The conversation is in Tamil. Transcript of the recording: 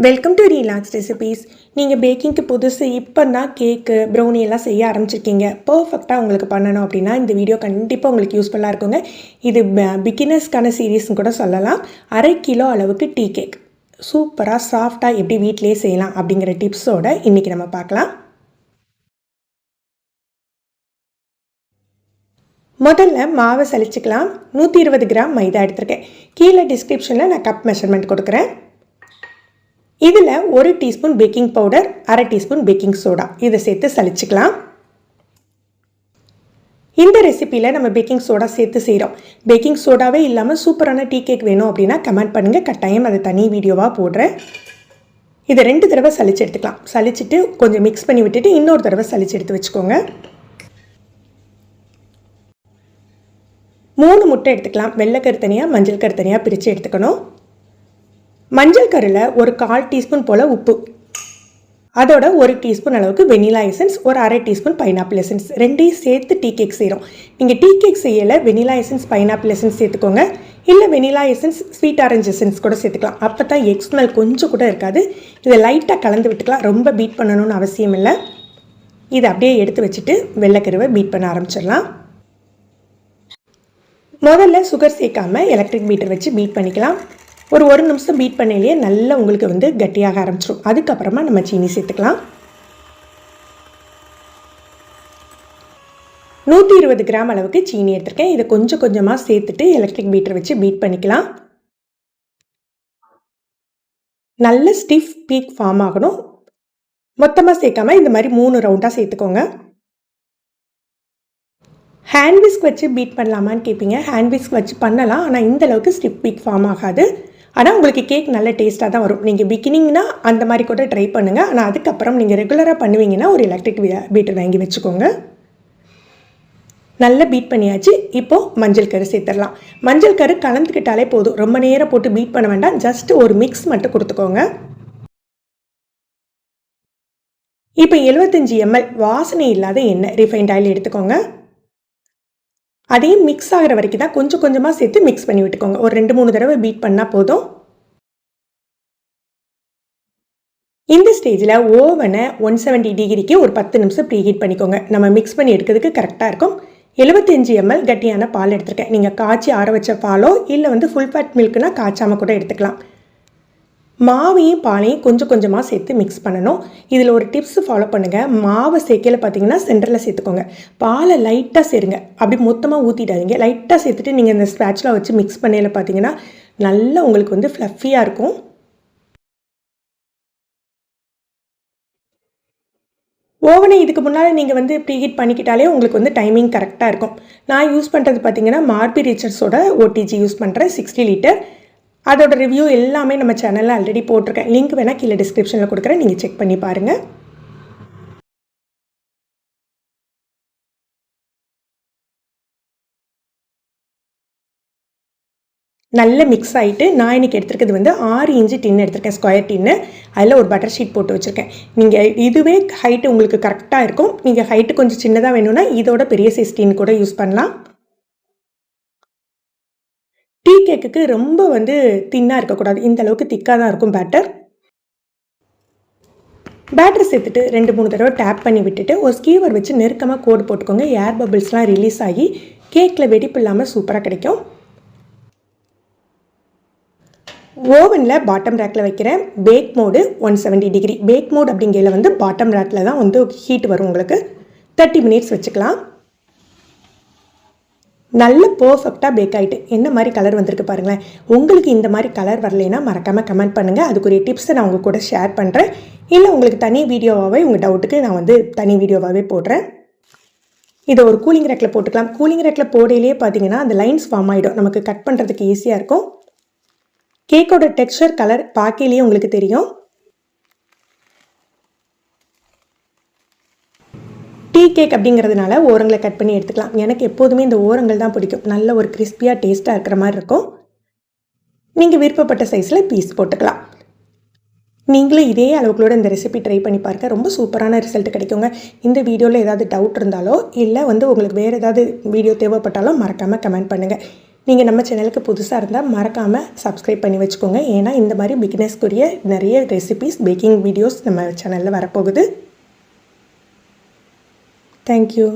Welcome to relax recipes. நீங்கள் பேக்கிங்க்கு புதுசு இப்போ தான் கேக்கு ப்ரௌனி எல்லாம் செய்ய ஆரம்பிச்சிருக்கீங்க. பர்ஃபெக்டாக உங்களுக்கு பண்ணணும் அப்படின்னா இந்த வீடியோ கண்டிப்பாக உங்களுக்கு யூஸ்ஃபுல்லாக இருக்குங்க. இது பிகினர்ஸ்க்கான சீரீஸ்னு கூட சொல்லலாம். 1/2 கிலோ அளவுக்கு டீ கேக் சூப்பராக சாஃப்டாக எப்படி வீட்டிலே செய்யலாம் அப்படிங்கிற டிப்ஸோடு இன்றைக்கி நம்ம பார்க்கலாம். முதல்ல மாவை சலிச்சுக்கலாம். 120 கிராம் மைதா எடுத்திருக்கேன். கீழே டிஸ்கிரிப்ஷனில் நான் கப் மெஷர்மெண்ட் கொடுக்குறேன். இதில் 1 teaspoon baking powder, 1/2 teaspoon baking soda இதை சேர்த்து சலிச்சுக்கலாம். இந்த ரெசிப்பியில் நம்ம பேக்கிங் சோடா சேர்த்து செய்கிறோம். பேக்கிங் சோடாவே இல்லாமல் சூப்பரான டீ கேக் வேணும் அப்படின்னா கமெண்ட் பண்ணுங்கள், கட்டாயம் அதை தனி வீடியோவாக போடுறேன். இதை 2 தடவை சலிச்சு எடுத்துக்கலாம். சலிச்சுட்டு கொஞ்சம் மிக்ஸ் பண்ணி விட்டுட்டு இன்னொரு தடவை சலிச்சு எடுத்து வச்சுக்கோங்க. 3 முட்டை எடுத்துக்கலாம். வெள்ளைக்கரு தனியாக, மஞ்சள் கரு தனியாக பிரித்து எடுத்துக்கணும். மஞ்சள் கருவில் ஒரு 1/4 டீஸ்பூன் போல் உப்பு, அதோட 1 டீஸ்பூன் அளவுக்கு வெனிலா எசன்ஸ், ஒரு 1/2 டீஸ்பூன் பைனாப்பிள் எசன்ஸ், ரெண்டையும் சேர்த்து டீ கேக் செய்கிறோம். நீங்கள் டீ கேக் செய்யலை வெனிலா எசன்ஸ் பைனாப்பிள் எசன்ஸ் சேர்த்துக்கோங்க. இல்லை vanilla essence sweet orange essence கூட சேர்த்துக்கலாம். அப்போ தான் எக் ஸ்மெல் கொஞ்சம் கூட இருக்காது. இதை லைட்டாக கலந்து விட்டுக்கலாம். ரொம்ப பீட் பண்ணணும்னு அவசியம் இல்லை. இதை அப்படியே எடுத்து வச்சுட்டு வெள்ளைக்கருவை பீட் பண்ண ஆரம்பிச்சிடலாம். முதல்ல சுகர் சேர்க்காமல் எலக்ட்ரிக் பீட்டர் வச்சு பீட் பண்ணிக்கலாம். ஒரு 1 நிமிஷம் பீட் பண்ணையிலேயே நல்லா உங்களுக்கு கட்டியாக ஆரம்பிச்சிடும். அதுக்கப்புறமா நம்ம சீனி சேர்த்துக்கலாம். 120 கிராம் அளவுக்கு சீனி எடுத்திருக்கேன். இதை கொஞ்சம் கொஞ்சமாக சேர்த்துட்டு எலக்ட்ரிக் பீட்டர் வச்சு பீட் பண்ணிக்கலாம். நல்ல ஸ்டிஃப் பீக் ஃபார்ம் ஆகணும். மொத்தமாக சேர்க்காம இந்த மாதிரி 3 ரவுண்டாக சேர்த்துக்கோங்க. ஹேண்ட் விஸ்க் வச்சு பீட் பண்ணலாமான்னு கேட்பீங்க. ஹேண்ட் விஸ்க் வச்சு பண்ணலாம், ஆனால் இந்த அளவுக்கு ஸ்டிஃப் பீக் ஃபார்ம் ஆகாது. ஆனால் உங்களுக்கு கேக் நல்ல டேஸ்ட்டாக தான் வரும். நீங்கள் பிகினிங்னா அந்த மாதிரி கூட ட்ரை பண்ணுங்கள். ஆனால் அதுக்கப்புறம் நீங்கள் ரெகுலராக பண்ணுவீங்கன்னா ஒரு எலக்ட்ரிக் பீட்டர் வாங்கி வச்சுக்கோங்க. நல்லா பீட் பண்ணியாச்சு. இப்போது மஞ்சள் கரு சேர்த்துடலாம். மஞ்சள் கரு கலந்துக்கிட்டாலே போதும். ரொம்ப நேரம் போட்டு பீட் பண்ண வேண்டாம். ஜஸ்ட் ஒரு மிக்ஸ் மட்டும் கொடுத்துக்கோங்க. இப்போ 75 ml வாசனை இல்லாத எண்ணெய் ரிஃபைண்ட் ஆயில் எடுத்துக்கோங்க. அதையும் மிக்ஸ் ஆகிற வரைக்கும் தான் கொஞ்சம் கொஞ்சமாக சேர்த்து மிக்ஸ் பண்ணி விட்டுக்கோங்க. ஒரு 2-3 தடவை பீட் பண்ணால் போதும். இந்த ஸ்டேஜில் ஓவனை 170 டிகிரிக்கு ஒரு 10 நிமிஷம் ப்ரீஹீட் பண்ணிக்கோங்க. நம்ம மிக்ஸ் பண்ணி எடுக்கிறதுக்கு கரெக்டாக இருக்கும். 75 ml கட்டியான பால் எடுத்துருக்கேன். நீங்கள் காய்ச்சி ஆற வச்ச பாலோ இல்லை ஃபுல் ஃபேட் மில்க்னா காய்ச்சாமல் கூட எடுத்துக்கலாம். மாவையும் பாலையும் கொஞ்சம் கொஞ்சமாக சேர்த்து மிக்ஸ் பண்ணணும். இதில் ஒரு டிப்ஸ் ஃபாலோ பண்ணுங்கள். மாவை சேர்க்கையில் பார்த்தீங்கன்னா சென்டரில் சேர்த்துக்கோங்க. பாலை லைட்டாக சேருங்க. அப்படி மொத்தமாக ஊற்றிடாதீங்க. லைட்டாக சேர்த்துட்டு நீங்கள் இந்த ஸ்பேட்சில் வச்சு மிக்ஸ் பண்ணையில் பார்த்தீங்கன்னா நல்லா உங்களுக்கு ஃப்ளஃபியாக இருக்கும். ஓவனை இதுக்கு முன்னால் நீங்கள் ப்ரீஹீட் பண்ணிக்கிட்டாலே உங்களுக்கு டைமிங் கரெக்டாக இருக்கும். நான் யூஸ் பண்ணுறது பார்த்தீங்கன்னா மார்பி ரிச்சர்ஸோட ஓடிஜி யூஸ் பண்ணுறேன், 60 லிட்டர். அதோட ரிவ்யூ எல்லாமே நம்ம சேனலில் ஆல்ரெடி போட்டிருக்கேன். லிங்க் வேணால் கீழே டிஸ்கிரிப்ஷனில் கொடுக்குறேன், நீங்கள் செக் பண்ணி பாருங்கள். நல்ல மிக்ஸ் ஆகிட்டு நான் இன்றைக்கி எடுத்துருக்கிறது 6 இன்ச்சு டின்னு எடுத்திருக்கேன், ஸ்கொயர் டின்னு. அதில் ஒரு பட்டர் ஷீட் போட்டு வச்சுருக்கேன். நீங்கள் இதுவே ஹைட்டு உங்களுக்கு கரெக்டாக இருக்கும். நீங்கள் ஹைட்டு கொஞ்சம் சின்னதாக வேணும்னா இதோட பெரிய சைஸ் டின் கூட யூஸ் பண்ணலாம். டீ கேக்குக்கு ரொம்ப தின்னாக இருக்கக்கூடாது. இந்த அளவுக்கு திக்காக தான் இருக்கும் பேட்டர். பேட்டர் சேர்த்துட்டு 2-3 தடவை டேப் பண்ணி விட்டுட்டு ஒரு ஸ்கீவர் வச்சு நெருக்கமாக கோடு போட்டுக்கோங்க. ஏர் பபிள்ஸ்லாம் ரிலீஸ் ஆகி கேக்கில் வெடிப்பு இல்லாமல் சூப்பராக கிடைக்கும். ஓவனில் பாட்டம் ரேக்கில் வைக்கிறேன். Bake mode 170 degree. Bake mode அப்படிங்கையில் பாட்டம் ரேக்கில் தான் ஹீட் வரும். உங்களுக்கு 30 மினிட்ஸ் வச்சுக்கலாம். நல்ல பர்ஃபெக்டாக பேக் ஆகிட்டு என்ன மாதிரி கலர் வந்திருக்கு பாருங்களேன். உங்களுக்கு இந்த மாதிரி கலர் வரலைன்னா மறக்காமல் கமெண்ட் பண்ணுங்கள். அதுக்குரிய டிப்ஸை நான் உங்கள் கூட ஷேர் பண்ணுறேன். இல்லை உங்களுக்கு தனி வீடியோவாகவே உங்கள் டவுட்டுக்கு நான் தனி வீடியோவாகவே போடுறேன். இதை ஒரு கூலிங் ரேக்கில் போட்டுக்கலாம். கூலிங் ரேக்கில் போடையிலே பார்த்தீங்கன்னா அந்த லைன்ஸ் ஃபார்ம் ஆகிடும். நமக்கு கட் பண்ணுறதுக்கு ஈஸியாக இருக்கும். கேக்கோட டெக்ஸ்சர் கலர் பார்க்கையிலேயே உங்களுக்கு தெரியும். டீ கேக் அப்படிங்கிறதுனால ஓரங்களை கட் பண்ணி எடுத்துக்கலாம். எனக்கு எப்போதுமே இந்த ஓரங்கள் தான் பிடிக்கும். நல்ல ஒரு கிறிஸ்பியாக டேஸ்ட்டாக இருக்கிற மாதிரி இருக்கும். நீங்கள் விருப்பப்பட்ட சைஸில் பீஸ் போட்டுக்கலாம். நீங்களும் இதே அளவுகளோட இந்த ரெசிபி ட்ரை பண்ணி பாருங்கள். ரொம்ப சூப்பரான ரிசல்ட் கிடைக்குங்க. இந்த வீடியோவில் ஏதாவது டவுட் இருந்தாலோ இல்லை உங்களுக்கு வேறு ஏதாவது வீடியோ தேவைப்பட்டாலும் மறக்காமல் கமெண்ட் பண்ணுங்கள். நீங்கள் நம்ம சேனலுக்கு புதுசாக இருந்தால் மறக்காமல் சப்ஸ்கிரைப் பண்ணி வச்சுக்கோங்க. ஏன்னா இந்த மாதிரி பிகினர்ஸ்க்குரிய நிறைய ரெசிபீஸ் பேக்கிங் வீடியோஸ் நம்ம சேனலில் வரப்போகுது. தேங்க்யூ.